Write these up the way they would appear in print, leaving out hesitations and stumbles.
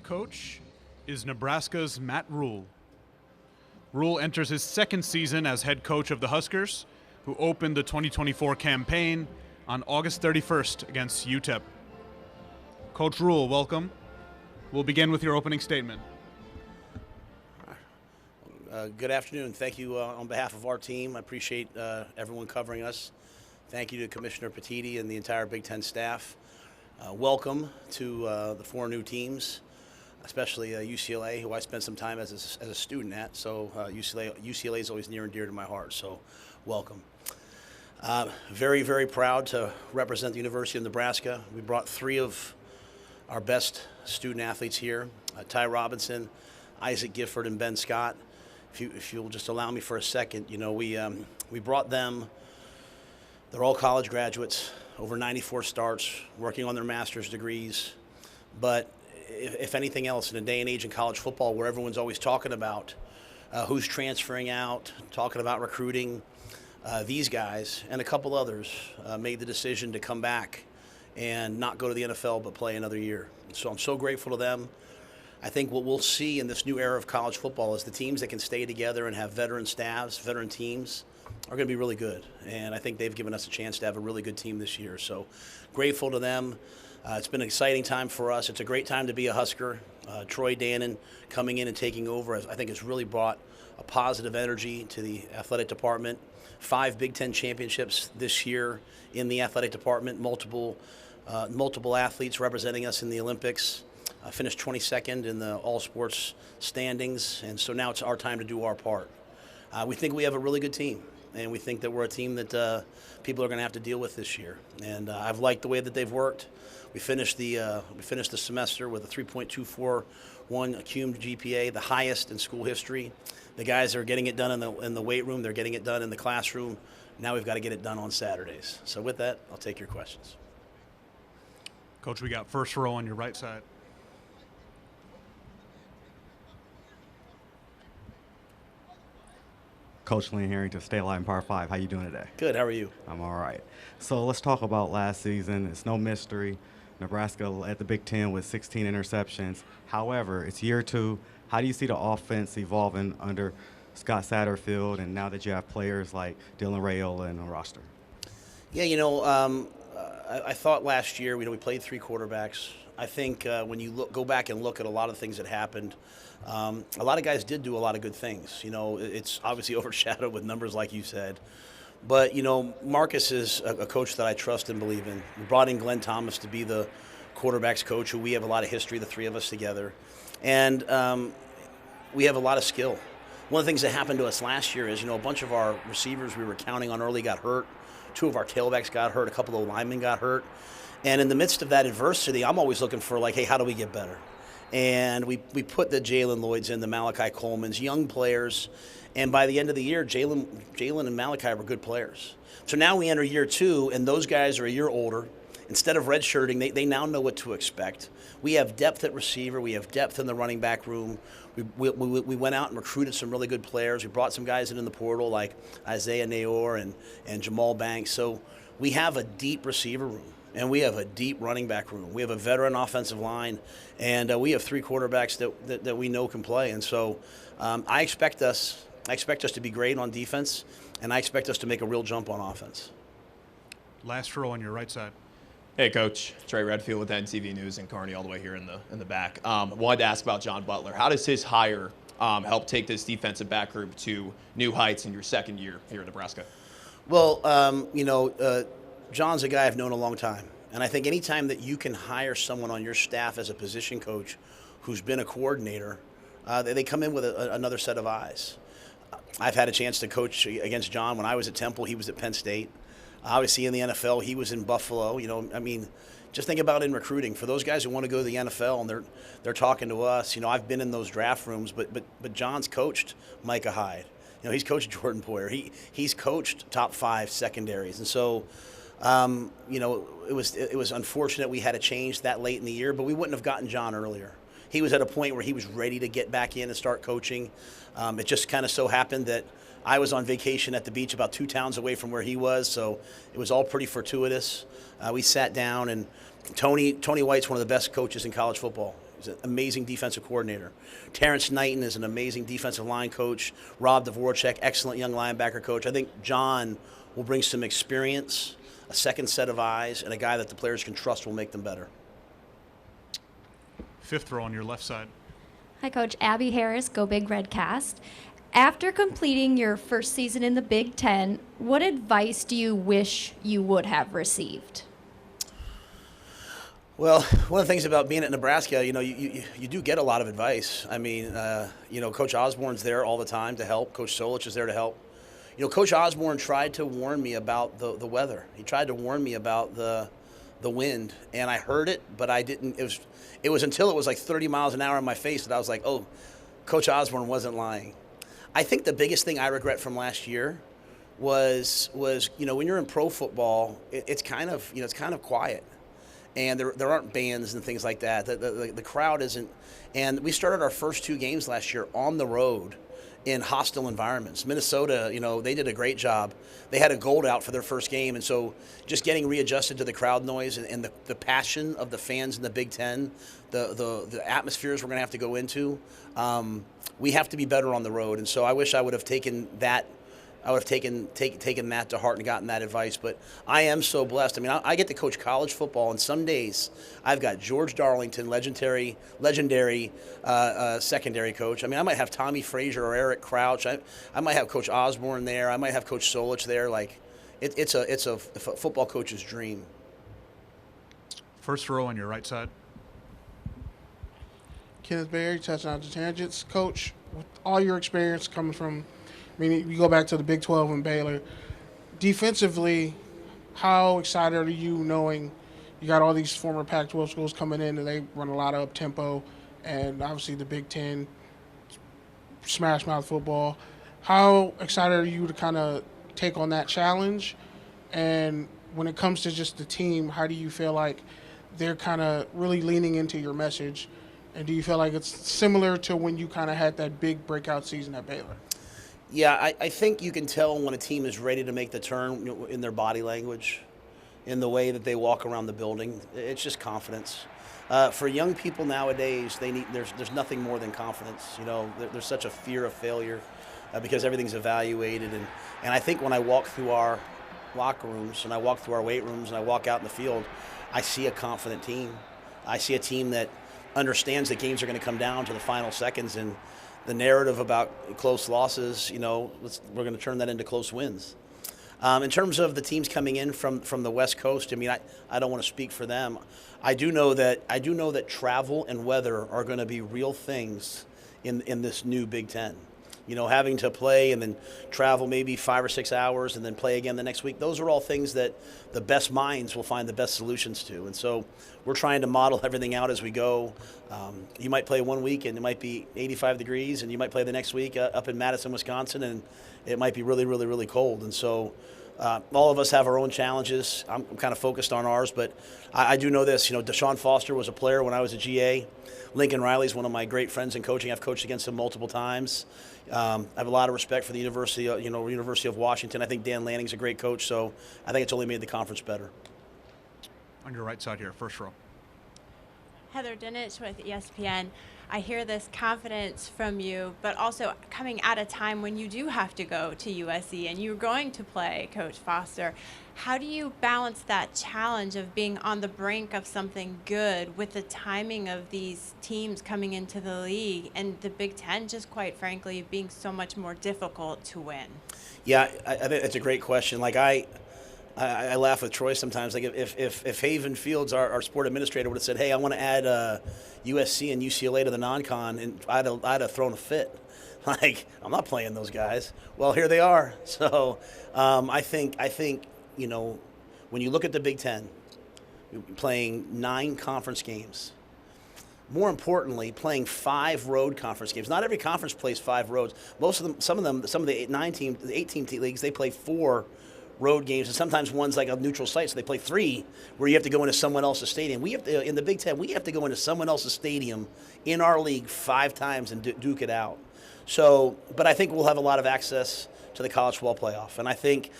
Coach is Nebraska's Matt Rhule. Rhule enters his second season as head coach of the Huskers, who opened the 2024 campaign on August 31st against UTEP. Coach Rhule, welcome. We'll begin with your opening statement. Good afternoon. Thank you on behalf of our team. I appreciate everyone covering us. Thank you to Commissioner Petiti and the entire Big Ten staff. Welcome to the four new teams, especially UCLA, who I spent some time as a student at. So UCLA is always near and dear to my heart. So welcome. Very, very proud to represent the University of Nebraska. We brought three of our best student athletes here, Ty Robinson, Isaac Gifford, and Ben Scott. If you'll just allow me for a second, we brought them. They're all college graduates, over 94 starts, working on their master's degrees. But if anything else, in a day and age in college football where everyone's always talking about who's transferring out, talking about recruiting, these guys and a couple others made the decision to come back and not go to the NFL but play another year. So I'm so grateful to them. I think what we'll see in this new era of college football is the teams that can stay together and have veteran staffs, veteran teams, are going to be really good. And I think they've given us a chance to have a really good team this year. So grateful to them. It's been an exciting time for us. It's a great time to be a Husker. Troy Dannon coming in and taking over, I think, has really brought a positive energy to the athletic department. 5 Big Ten championships this year in the athletic department, multiple athletes representing us in the Olympics. Finished 22nd in the all sports standings, and so now it's our time to do our part. We think we have a really good team, and we think that we're a team that people are going to have to deal with this year. And I've liked the way that they've worked. We finished the semester with a 3.241 cum GPA, the highest in school history. The guys are getting it done in the weight room. They're getting it done in the classroom. Now we've got to get it done on Saturdays. So with that, I'll take your questions. Coach, we got first row on your right side. Coach Lynn Harrington, State Line Par 5. How you doing today? Good. How are you? I'm all right. So let's talk about last season. It's no mystery. Nebraska led the Big Ten with 16 interceptions. However, it's year 2. How do you see the offense evolving under Scott Satterfield, and now that you have players like Dylan Raiola in the roster? Yeah, I thought last year, we played 3 quarterbacks. I think when you go back and look at a lot of things that happened, a lot of guys did do a lot of good things. It's obviously overshadowed with numbers like you said. But, Marcus is a coach that I trust and believe in. We brought in Glenn Thomas to be the quarterback's coach, who we have a lot of history, the three of us together. And we have a lot of skill. One of the things that happened to us last year is, a bunch of our receivers we were counting on early got hurt. 2 of our tailbacks got hurt. A couple of linemen got hurt. And in the midst of that adversity, I'm always looking for, hey, how do we get better? And we put the Jalen Lloyds in, the Malachi Colemans, young players. And by the end of the year, Jalen and Malachi were good players. So now we enter year 2, and those guys are a year older. Instead of redshirting, they now know what to expect. We have depth at receiver. We have depth in the running back room. We went out and recruited some really good players. We brought some guys in the portal like Isaiah Nayor and Jamal Banks. So we have a deep receiver room, and we have a deep running back room. We have a veteran offensive line, and we have 3 quarterbacks that we know can play. And so I expect us to be great on defense, and I expect us to make a real jump on offense. Last row on your right side. Hey, Coach. Trey Redfield with NTV News and Kearney all the way here in the back. Wanted to ask about John Butler. How does his hire help take this defensive back group to new heights in your second year here in Nebraska? Well, John's a guy I've known a long time. And I think anytime that you can hire someone on your staff as a position coach who's been a coordinator, they come in with another set of eyes. I've had a chance to coach against John when I was at Temple. He was at Penn State. Obviously in the NFL, he was in Buffalo. Just think about in recruiting. For those guys who want to go to the NFL and they're talking to us, I've been in those draft rooms, but John's coached Micah Hyde. He's coached Jordan Poyer. He's coached top 5 secondaries. And so, it was unfortunate we had to change that late in the year, but we wouldn't have gotten John earlier. He was at a point where he was ready to get back in and start coaching. It just kind of so happened that I was on vacation at the beach about 2 towns away from where he was, so it was all pretty fortuitous. We sat down, and Tony White's one of the best coaches in college football. He's an amazing defensive coordinator. Terrence Knighton is an amazing defensive line coach. Rob Dvorak, excellent young linebacker coach. I think John will bring some experience, a second set of eyes, and a guy that the players can trust will make them better. Fifth row on your left side. Hi, Coach. Abby Harris, Go Big Redcast. After completing your first season in the Big Ten, what advice do you wish you would have received? Well, one of the things about being at Nebraska, you do get a lot of advice. I mean, Coach Osborne's there all the time to help. Coach Solich is there to help. Coach Osborne tried to warn me about the weather. He tried to warn me about the wind, and I heard it, but I didn't. It was until it was like 30 miles an hour in my face that I was like, oh, Coach Osborne wasn't lying. I think the biggest thing I regret from last year was when you're in pro football, it's kind of quiet, and there aren't bands and things like that. The crowd isn't, and we started our first 2 games last year on the road in hostile environments. Minnesota, they did a great job. They had a gold out for their first game, and so just getting readjusted to the crowd noise and the passion of the fans in the Big Ten, the atmospheres we're going to have to go into. We have to be better on the road, and so I wish I would have taken that. I would have taken that to heart and gotten that advice. But I am so blessed. I mean, I get to coach college football, and some days I've got George Darlington, legendary secondary coach. I mean, I might have Tommy Frazier or Eric Crouch. I might have Coach Osborne there. I might have Coach Solich there. Like, it's a football coach's dream. First row on your right side. Kenneth Berry, Touchdown to Tangents. Coach, with all your experience coming from, you go back to the Big 12 and Baylor, defensively, how excited are you knowing you got all these former Pac-12 schools coming in and they run a lot of up-tempo, and obviously the Big 10, smash mouth football. How excited are you to kind of take on that challenge? And when it comes to just the team, how do you feel like they're kind of really leaning into your message? And do you feel like it's similar to when you kind of had that big breakout season at Baylor? Yeah, I think you can tell when a team is ready to make the turn in their body language, in the way that they walk around the building. It's just confidence. For young people nowadays, there's nothing more than confidence. There's such a fear of failure because everything's evaluated. And I think when I walk through our locker rooms and I walk through our weight rooms and I walk out in the field, I see a confident team. I see a team that understands that games are going to come down to the final seconds, and the narrative about close losses, we're going to turn that into close wins. In terms of the teams coming in from the West Coast, I don't want to speak for them. I do know that travel and weather are going to be real things in this new Big Ten. Having to play and then travel maybe 5 or 6 hours and then play again the next week, those are all things that the best minds will find the best solutions to. And so we're trying to model everything out as we go. You might play 1 week and it might be 85 degrees, and you might play the next week up in Madison, Wisconsin, and it might be really, really, really cold. And so all of us have our own challenges. I'm kind of focused on ours, but I do know this. Deshaun Foster was a player when I was a GA. Lincoln Riley's one of my great friends in coaching. I've coached against him multiple times. I have a lot of respect for the University of Washington. I think Dan Lanning's a great coach, so I think it's only made the conference better. On your right side here, first row. Heather Dinich with ESPN. I hear this confidence from you, but also coming at a time when you do have to go to USC and you're going to play Coach Foster. How do you balance that challenge of being on the brink of something good with the timing of these teams coming into the league and the Big Ten just quite frankly being so much more difficult to win? Yeah, I think that's a great question. Like I laugh with Troy sometimes. Like if Haven Fields, our sport administrator, would have said, "Hey, I want to add USC and UCLA to the non-con," and I'd have thrown a fit. Like, I'm not playing those guys. Well, here they are. So I think when you look at the Big Ten, playing 9 conference games. More importantly, playing 5 road conference games. Not every conference plays 5 roads. Some of the 18 leagues, they play 4 road games, and sometimes one's like a neutral site, so they play 3 where you have to go into someone else's stadium. We have to, in the Big Ten, we have to go into someone else's stadium in our league 5 times and duke it out. So, but I think we'll have a lot of access to the college football playoff, and I think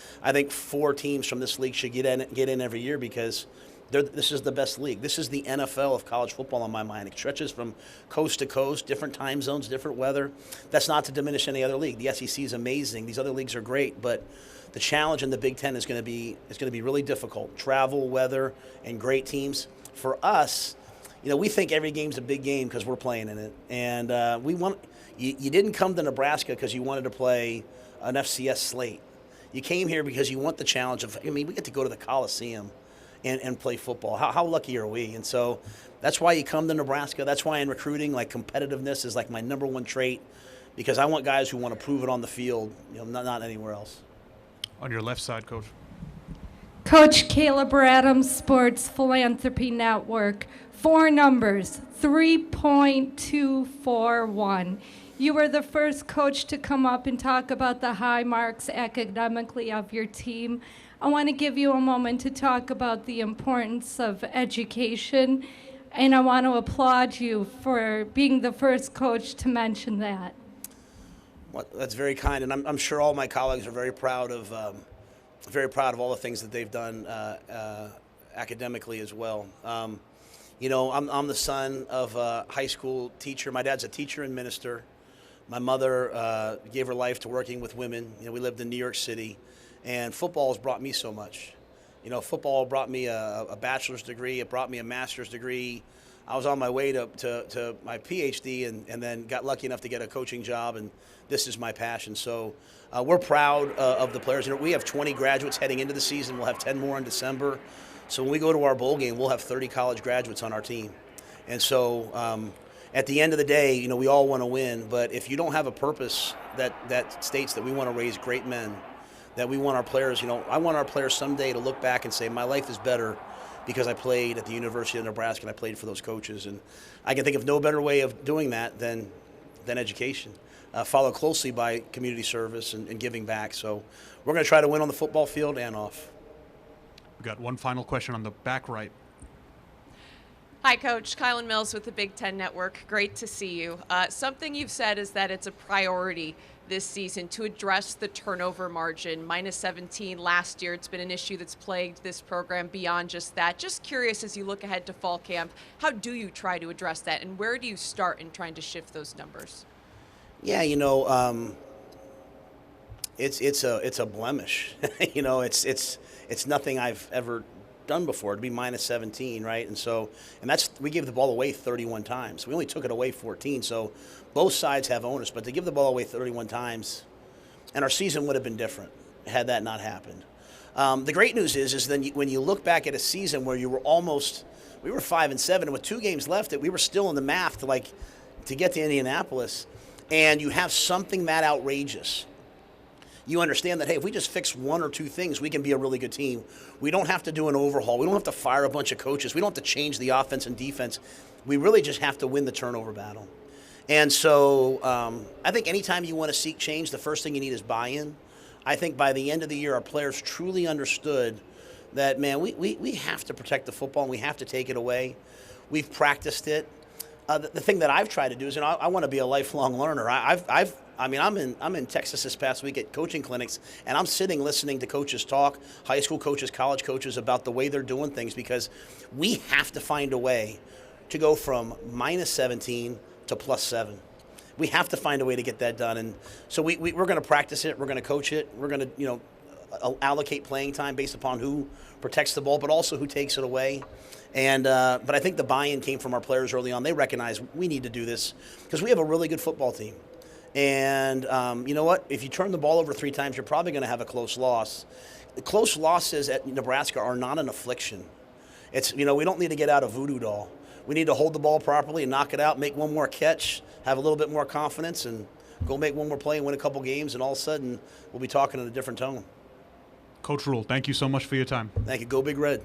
4 teams from this league should get in every year because This is the best league. This is the NFL of college football on my mind. It stretches from coast to coast, different time zones, different weather. That's not to diminish any other league. The SEC is amazing. These other leagues are great, but the challenge in the Big Ten is going to be really difficult. Travel, weather, and great teams. For us, we think every game's a big game because we're playing in it, and you didn't come to Nebraska because you wanted to play an FCS slate. You came here because you want the challenge of. We get to go to the Coliseum and play football. How lucky are we? And so that's why you come to Nebraska. That's why in recruiting, competitiveness is my number one trait, because I want guys who want to prove it on the field, not anywhere else. On your left side, Coach. Coach Caleb Adams, Sports Philanthropy Network. 4 numbers, 3.241. You were the first coach to come up and talk about the high marks academically of your team. I want to give you a moment to talk about the importance of education, and I want to applaud you for being the first coach to mention that. Well, that's very kind, and I'm sure all my colleagues are very proud of all the things that they've done academically as well. I'm the son of a high school teacher. My dad's a teacher and minister. My mother gave her life to working with women. We lived in New York City, and football has brought me so much. Football brought me a bachelor's degree. It brought me a master's degree. I was on my way to my PhD and then got lucky enough to get a coaching job, and this is my passion. So we're proud of the players. We have 20 graduates heading into the season. We'll have 10 more in December. So when we go to our bowl game, we'll have 30 college graduates on our team. And so at the end of the day, we all want to win. But if you don't have a purpose that states that we want to raise great men, that we want our players, I want our players someday to look back and say, my life is better because I played at the University of Nebraska and I played for those coaches. And I can think of no better way of doing that than education, followed closely by community service and giving back. So we're going to try to win on the football field and off. We've got one final question on the back right. Hi, Coach. Kylan Mills with the Big Ten Network. Great to see you. Something you've said is that it's a priority this season to address the turnover margin. -17 last year. It's been an issue that's plagued this program beyond just that. Just curious, as you look ahead to fall camp, how do you try to address that, and where do you start in trying to shift those numbers? Yeah, it's a blemish. It's nothing I've ever done before to be -17, right? And we gave the ball away 31 times. We only took it away 14, so both sides have onus. But to give the ball away 31 times, and our season would have been different had that not happened. The great news is then when you look back at a season where we were 5-7, and with 2 games left, we were still in the math to get to Indianapolis, and you have something that outrageous. You understand that, hey, if we just fix 1 or 2 things, we can be a really good team. We don't have to do an overhaul. We don't have to fire a bunch of coaches. We don't have to change the offense and defense. We really just have to win the turnover battle. And so I think anytime you want to seek change, the first thing you need is buy-in. I think by the end of the year, our players truly understood that, man, we have to protect the football and we have to take it away. We've practiced it. The thing that I've tried to do is, I want to be a lifelong learner. I'm in Texas this past week at coaching clinics, and I'm sitting listening to coaches talk, high school coaches, college coaches, about the way they're doing things, because we have to find a way to go from -17 to +7. We have to find a way to get that done, and so we're going to practice it. We're going to coach it. We're going to allocate playing time based upon who protects the ball, but also who takes it away. And but I think the buy-in came from our players early on. They recognize we need to do this because we have a really good football team. And you know what? If you turn the ball over 3 times, you're probably going to have a close loss. The close losses at Nebraska are not an affliction. It's we don't need to get out a voodoo doll. We need to hold the ball properly and knock it out, make one more catch, have a little bit more confidence, and go make one more play and win a couple games, and all of a sudden we'll be talking in a different tone. Coach Rhule, thank you so much for your time. Thank you. Go Big Red.